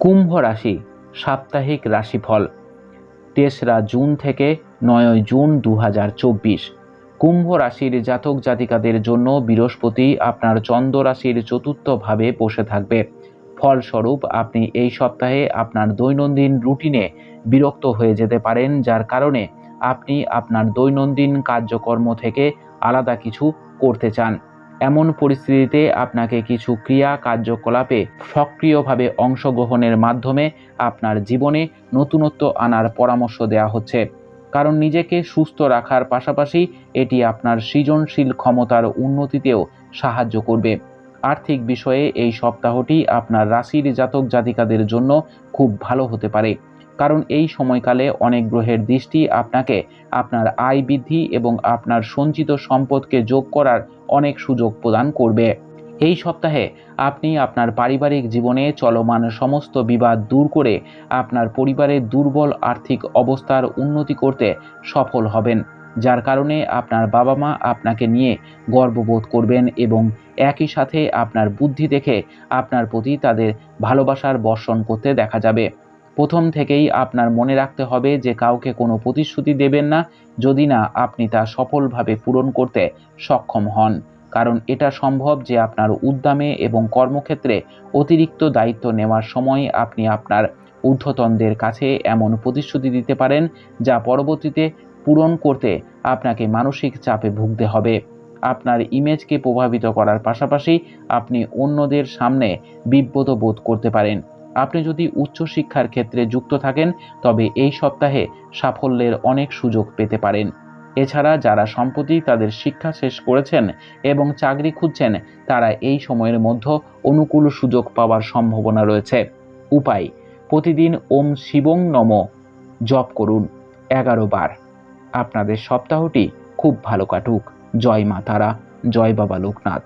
কুম্ভ রাশি সাপ্তাহিক রাশিফল ৩রা জুন থেকে ৯ জুন ২০২৪। কুম্ভ রাশির জাতক জাতিকাদের জন্য বৃহস্পতি আপনার চন্দ্র রাশির চতুর্থ ভাবে বসে থাকবে। ফলস্বরূপ আপনি এই সপ্তাহে আপনার দৈনন্দিন রুটিনে বিরক্ত হয়ে যেতে পারেন, যার কারণে আপনি আপনার দৈনন্দিন কার্যকর্ম থেকে আলাদা কিছু করতে চান। এমন পরিস্থিতিতে আপনাকে কিছু ক্রিয়া কার্যকলাপে সক্রিয়ভাবে অংশগ্রহণের মাধ্যমে আপনার জীবনে নতুনত্ব আনার পরামর্শ দেওয়া হচ্ছে, কারণ নিজেকে সুস্থ রাখার পাশাপাশি এটি আপনার সৃজনশীল ক্ষমতার উন্নতিতেও সাহায্য করবে। আর্থিক বিষয়ে এই সপ্তাহটি আপনার রাশির জাতক জাতিকাদের জন্য খুব ভালো হতে পারে, কারণ এই সময়কালে অনেক গ্রহের দৃষ্টি আপনাকে আপনার আয় বৃদ্ধি এবং আপনার সঞ্চিত সম্পদকে যোগ করার অনেক সুযোগ প্রদান করবে। এই সপ্তাহে আপনি আপনার পারিবারিক জীবনে চলমান সমস্ত বিবাদ দূর করে আপনার পরিবারের দুর্বল আর্থিক অবস্থার উন্নতি করতে সফল হবেন, যার কারণে আপনার বাবা মা আপনাকে নিয়ে গর্ববোধ করবেন এবং একই সাথে আপনার বুদ্ধি দেখে আপনার প্রতি তাদের ভালোবাসার বর্ষণ করতে দেখা যাবে। প্রথম থেকেই আপনার মনে রাখতে হবে যে কাউকে কোনো প্রতিশ্রুতি দেবেন না যদি না আপনি তা সফলভাবে পূরণ করতে সক্ষম হন, কারণ এটা সম্ভব যে আপনার উদ্যমে এবং কর্মক্ষেত্রে অতিরিক্ত দায়িত্ব নেওয়ার সময় আপনি আপনার ঊর্ধ্বতনদের কাছে এমন প্রতিশ্রুতি দিতে পারেন যা পরবর্তীতে পূরণ করতে আপনাকে মানসিক চাপে ভুগতে হবে। আপনার ইমেজকে প্রভাবিত করার পাশাপাশি আপনি অন্যদের সামনে বিব্রত বোধ করতে পারেন। আপনি যদি উচ্চশিক্ষার ক্ষেত্রে যুক্ত থাকেন তবে এই সপ্তাহে সাফল্যের অনেক সুযোগ পেতে পারেন। এছাড়া যারা সম্প্রতি তাদের শিক্ষা শেষ করেছেন এবং চাকরি খুঁজছেন, তারা এই সময়ের মধ্যে অনুকূল সুযোগ পাওয়ার সম্ভাবনা রয়েছে। উপায়: প্রতিদিন ওম শিবং নমঃ জপ করুন 11 বার। আপনাদের সপ্তাহটি খুব ভালো কাটুক। জয় মা তারা, জয় বাবা লোকনাথ।